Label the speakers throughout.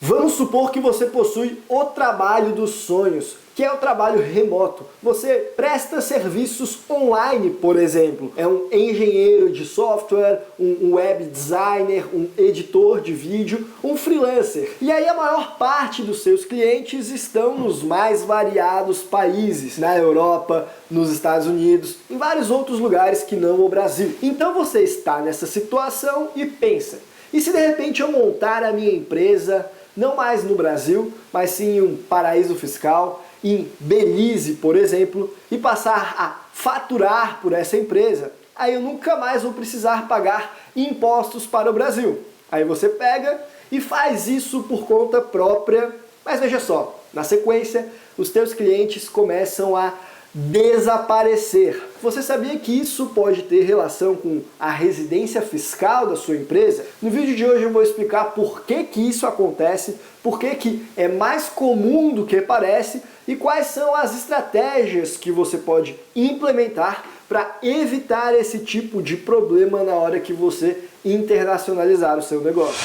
Speaker 1: Vamos supor que você possui o trabalho dos sonhos, que é o trabalho remoto. Você presta serviços online, por exemplo. É um engenheiro de software, um web designer, um editor de vídeo, um freelancer. E aí a maior parte dos seus clientes estão nos mais variados países, na Europa, nos Estados Unidos, em vários outros lugares que não o Brasil. Então você está nessa situação e pensa, e se de repente eu montar a minha empresa não mais no Brasil, mas sim em um paraíso fiscal, em Belize, por exemplo, e passar a faturar por essa empresa, aí eu nunca mais vou precisar pagar impostos para o Brasil. Aí você pega e faz isso por conta própria, mas veja só, na sequência, os teus clientes começam a desaparecer. Você sabia que isso pode ter relação com a residência fiscal da sua empresa? No vídeo de hoje eu vou explicar por que isso acontece, por que é mais comum do que parece e quais são as estratégias que você pode implementar para evitar esse tipo de problema na hora que você internacionalizar o seu negócio.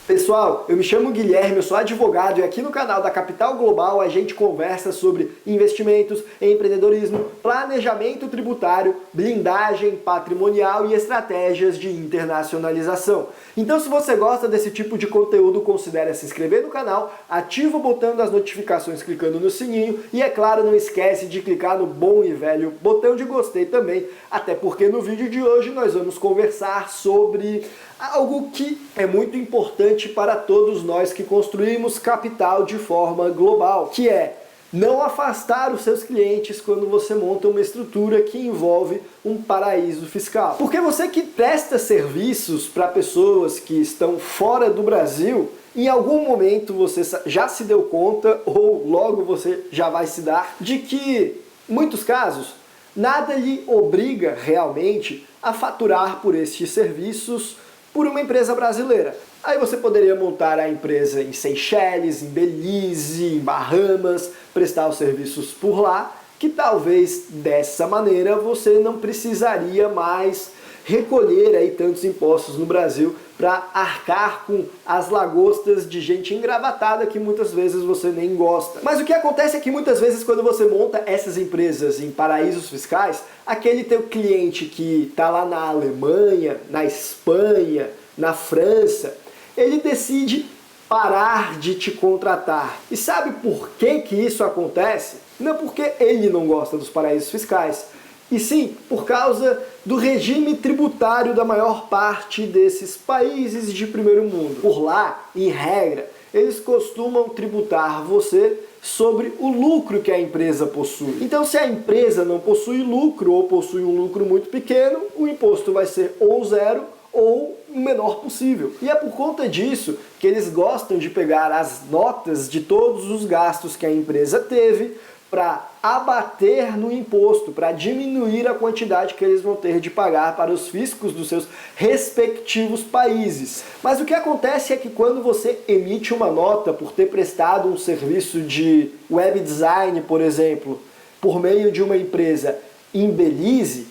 Speaker 1: Pessoal, eu me chamo Guilherme, eu sou advogado e aqui no canal da Capital Global a gente conversa sobre investimentos, empreendedorismo, planejamento tributário, blindagem patrimonial e estratégias de internacionalização. Então, se você gosta desse tipo de conteúdo, considere se inscrever no canal, ativa o botão das notificações clicando no sininho e, é claro, não esquece de clicar no bom e velho botão de gostei também, até porque no vídeo de hoje nós vamos conversar sobre algo que é muito importante para todos nós que construímos capital de forma global, que é não afastar os seus clientes quando você monta uma estrutura que envolve um paraíso fiscal. Porque você que presta serviços para pessoas que estão fora do Brasil, em algum momento você já se deu conta, ou logo você já vai se dar, de que, em muitos casos, nada lhe obriga realmente a faturar por estes serviços por uma empresa brasileira. Aí você poderia montar a empresa em Seychelles, em Belize, em Bahamas, prestar os serviços por lá, que talvez dessa maneira você não precisaria mais recolher aí tantos impostos no Brasil para arcar com as lagostas de gente engravatada que muitas vezes você nem gosta. Mas o que acontece é que muitas vezes quando você monta essas empresas em paraísos fiscais, aquele teu cliente que está lá na Alemanha, na Espanha, na França, ele decide parar de te contratar. E sabe por que isso acontece? Não porque ele não gosta dos paraísos fiscais, e sim por causa do regime tributário da maior parte desses países de primeiro mundo. Por lá, em regra, eles costumam tributar você sobre o lucro que a empresa possui. Então, se a empresa não possui lucro ou possui um lucro muito pequeno, o imposto vai ser ou zero ou o menor possível. E é por conta disso que eles gostam de pegar as notas de todos os gastos que a empresa teve para abater no imposto, para diminuir a quantidade que eles vão ter de pagar para os fiscos dos seus respectivos países. Mas o que acontece é que quando você emite uma nota por ter prestado um serviço de web design, por exemplo, por meio de uma empresa em Belize,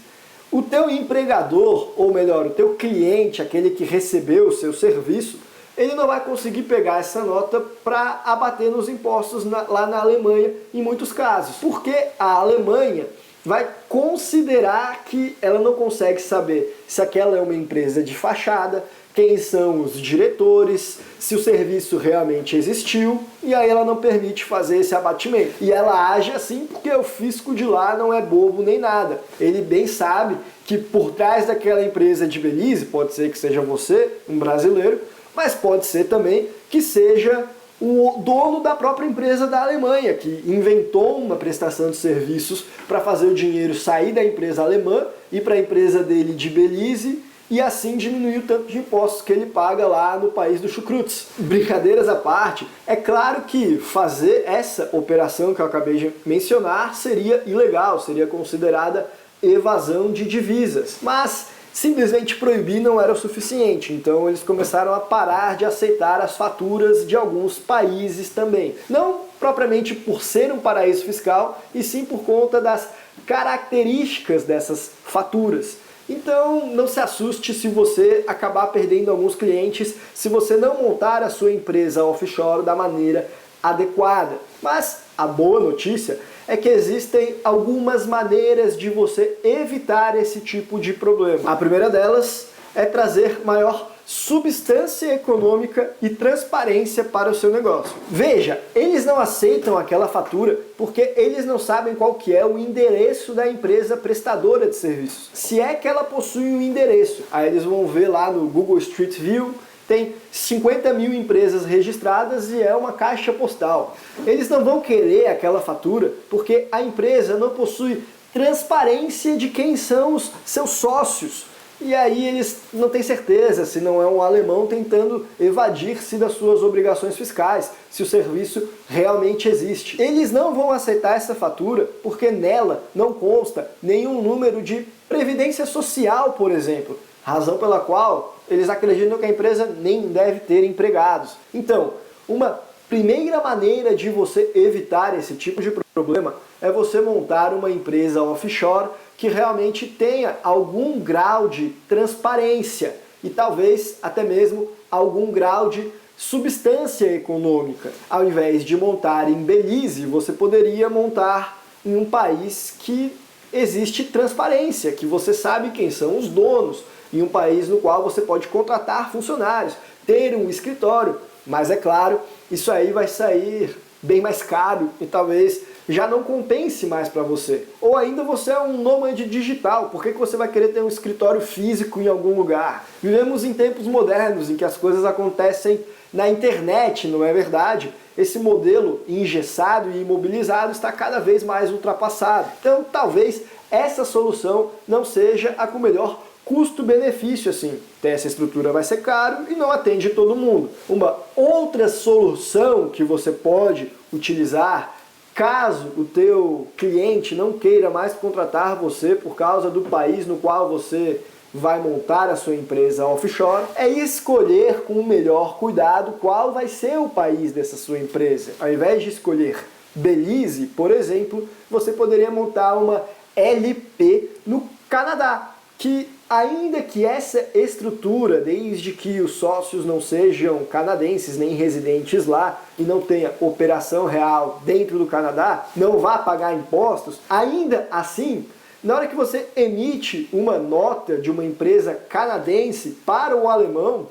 Speaker 1: o teu empregador, ou melhor, o teu cliente, aquele que recebeu o seu serviço, ele não vai conseguir pegar essa nota para abater nos impostos lá na Alemanha, em muitos casos. Porque a Alemanha vai considerar que ela não consegue saber se aquela é uma empresa de fachada, quem são os diretores, se o serviço realmente existiu, e aí ela não permite fazer esse abatimento. E ela age assim porque o fisco de lá não é bobo nem nada. Ele bem sabe que por trás daquela empresa de Belize, pode ser que seja você, um brasileiro, mas pode ser também que seja o dono da própria empresa da Alemanha, que inventou uma prestação de serviços para fazer o dinheiro sair da empresa alemã e para a empresa dele de Belize, e assim diminuir o tanto de impostos que ele paga lá no país do chucrutes. Brincadeiras à parte, é claro que fazer essa operação que eu acabei de mencionar seria ilegal, seria considerada evasão de divisas, mas simplesmente proibir não era o suficiente, então eles começaram a parar de aceitar as faturas de alguns países também. Não propriamente por ser um paraíso fiscal, e sim por conta das características dessas faturas. Então não se assuste se você acabar perdendo alguns clientes se você não montar a sua empresa offshore da maneira adequada. Mas a boa notícia é que existem algumas maneiras de você evitar esse tipo de problema. A primeira delas é trazer maior substância econômica e transparência para o seu negócio. Veja, eles não aceitam aquela fatura porque eles não sabem qual que é o endereço da empresa prestadora de serviços. Se é que ela possui um endereço, aí eles vão ver lá no Google Street View, tem 50 mil empresas registradas e é uma caixa postal. Eles não vão querer aquela fatura porque a empresa não possui transparência de quem são os seus sócios. E aí eles não têm certeza se não é um alemão tentando evadir-se das suas obrigações fiscais, se o serviço realmente existe. Eles não vão aceitar essa fatura porque nela não consta nenhum número de previdência social, por exemplo, razão pela qual eles acreditam que a empresa nem deve ter empregados. Então, uma primeira maneira de você evitar esse tipo de problema é você montar uma empresa offshore que realmente tenha algum grau de transparência e talvez até mesmo algum grau de substância econômica. Ao invés de montar em Belize, você poderia montar em um país que existe transparência, que você sabe quem são os donos, em um país no qual você pode contratar funcionários, ter um escritório, mas é claro, isso aí vai sair bem mais caro e talvez já não compense mais para você. Ou ainda você é um nômade digital, por que você vai querer ter um escritório físico em algum lugar? Vivemos em tempos modernos em que as coisas acontecem na internet, não é verdade? Esse modelo engessado e imobilizado está cada vez mais ultrapassado. Então talvez essa solução não seja a com melhor custo-benefício, assim. Ter essa estrutura vai ser caro e não atende todo mundo. Uma outra solução que você pode utilizar caso o teu cliente não queira mais contratar você por causa do país no qual você vai montar a sua empresa offshore, é escolher com o melhor cuidado qual vai ser o país dessa sua empresa. Ao invés de escolher Belize, por exemplo, você poderia montar uma LP no Canadá, que ainda que essa estrutura, desde que os sócios não sejam canadenses nem residentes lá e não tenha operação real dentro do Canadá, não vá pagar impostos, ainda assim, na hora que você emite uma nota de uma empresa canadense para o alemão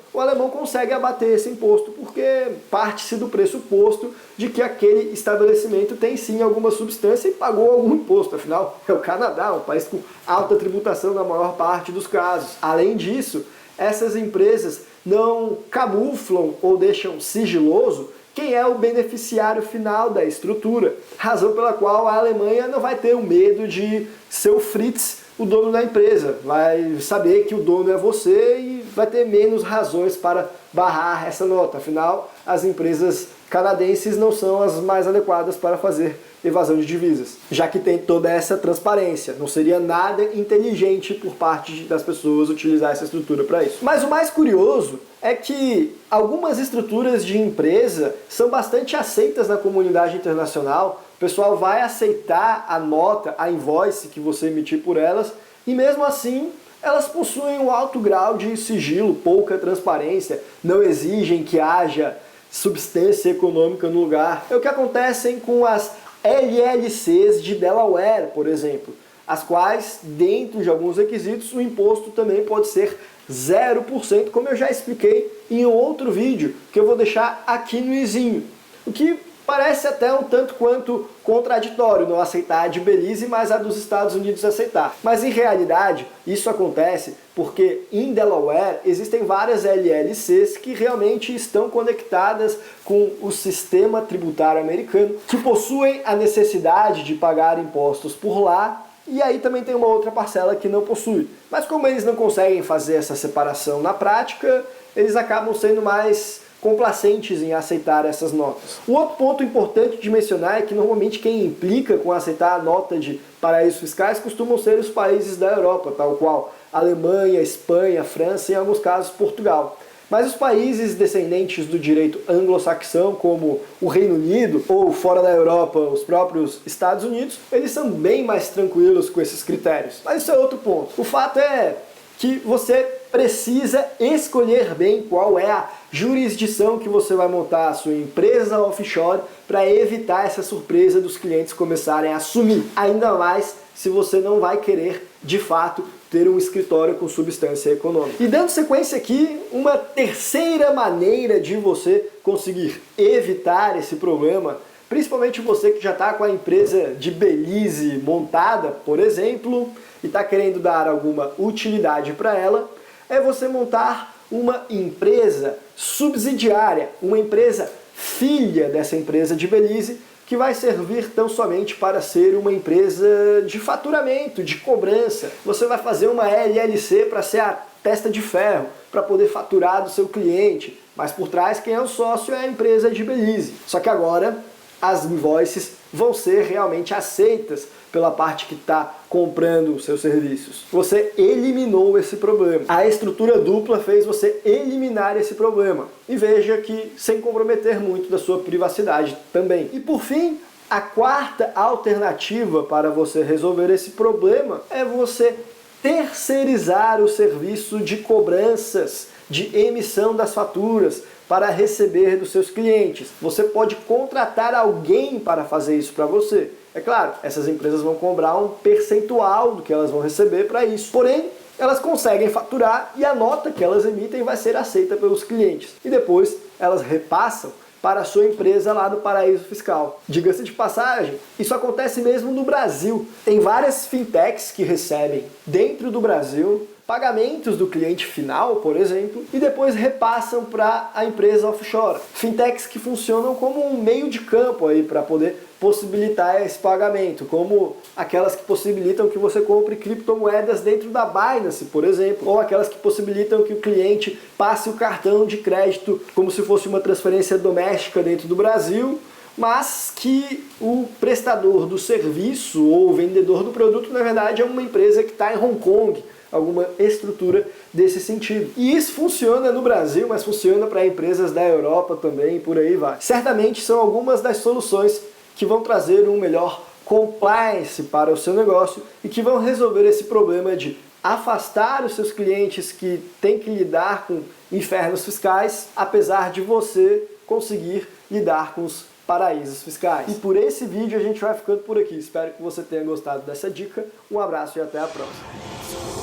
Speaker 1: consegue abater esse imposto, porque parte-se do pressuposto de que aquele estabelecimento tem sim alguma substância e pagou algum imposto. Afinal, é o Canadá, um país com alta tributação na maior parte dos casos. Além disso, essas empresas não camuflam ou deixam sigiloso quem é o beneficiário final da estrutura, razão pela qual a Alemanha não vai ter o medo de ser o Fritz, o dono da empresa, vai saber que o dono é você e vai ter menos razões para barrar essa nota. Afinal, as empresas canadenses não são as mais adequadas para fazer evasão de divisas, já que tem toda essa transparência. Não seria nada inteligente por parte das pessoas utilizar essa estrutura para isso. Mas o mais curioso é que algumas estruturas de empresa são bastante aceitas na comunidade internacional. O pessoal vai aceitar a nota, a invoice que você emitir por elas, e mesmo assim elas possuem um alto grau de sigilo, pouca transparência, não exigem que haja substância econômica no lugar. É o que acontece com as LLCs de Delaware, por exemplo, as quais, dentro de alguns requisitos, o imposto também pode ser 0%, como eu já expliquei em um outro vídeo, que eu vou deixar aqui no izinho. O que parece até um tanto quanto contraditório não aceitar a de Belize, mas a dos Estados Unidos aceitar. Mas em realidade, isso acontece porque em Delaware existem várias LLCs que realmente estão conectadas com o sistema tributário americano, que possuem a necessidade de pagar impostos por lá, e aí também tem uma outra parcela que não possui. Mas como eles não conseguem fazer essa separação na prática, eles acabam sendo mais complacentes em aceitar essas notas. Um outro ponto importante de mencionar é que normalmente quem implica com aceitar a nota de paraísos fiscais costumam ser os países da Europa, tal qual Alemanha, Espanha, França e em alguns casos Portugal. Mas os países descendentes do direito anglo-saxão, como o Reino Unido ou fora da Europa, os próprios Estados Unidos, eles são bem mais tranquilos com esses critérios. Mas isso é outro ponto. O fato é que você precisa escolher bem qual é a jurisdição que você vai montar a sua empresa offshore para evitar essa surpresa dos clientes começarem a assumir. Ainda mais se você não vai querer, de fato, ter um escritório com substância econômica. E dando sequência aqui, uma terceira maneira de você conseguir evitar esse problema, principalmente você que já está com a empresa de Belize montada, por exemplo, e está querendo dar alguma utilidade para ela, é você montar uma empresa subsidiária, uma empresa filha dessa empresa de Belize, que vai servir tão somente para ser uma empresa de faturamento, de cobrança. Você vai fazer uma LLC para ser a testa de ferro, para poder faturar do seu cliente, mas por trás quem é o sócio é a empresa de Belize. Só que agora as invoices vão ser realmente aceitas pela parte que está comprando os seus serviços. Você eliminou esse problema. A estrutura dupla fez você eliminar esse problema. E veja que sem comprometer muito da sua privacidade também. E por fim, a quarta alternativa para você resolver esse problema é você terceirizar o serviço de cobranças, de emissão das faturas, para receber dos seus clientes. Você pode contratar alguém para fazer isso para você. É claro, essas empresas vão cobrar um percentual do que elas vão receber para isso. Porém, elas conseguem faturar e a nota que elas emitem vai ser aceita pelos clientes. E depois elas repassam para a sua empresa lá no paraíso fiscal. Diga-se de passagem, isso acontece mesmo no Brasil. Tem várias fintechs que recebem dentro do Brasil pagamentos do cliente final, por exemplo, e depois repassam para a empresa offshore. Fintechs que funcionam como um meio de campo aí para poder possibilitar esse pagamento, como aquelas que possibilitam que você compre criptomoedas dentro da Binance, por exemplo, ou aquelas que possibilitam que o cliente passe o cartão de crédito como se fosse uma transferência doméstica dentro do Brasil, mas que o prestador do serviço ou o vendedor do produto, na verdade, é uma empresa que está em Hong Kong, alguma estrutura desse sentido. E isso funciona no Brasil, mas funciona para empresas da Europa também, por aí vai. Certamente são algumas das soluções que vão trazer um melhor compliance para o seu negócio e que vão resolver esse problema de afastar os seus clientes que têm que lidar com infernos fiscais, apesar de você conseguir lidar com os paraísos fiscais. E por esse vídeo a gente vai ficando por aqui. Espero que você tenha gostado dessa dica. Um abraço e até a próxima.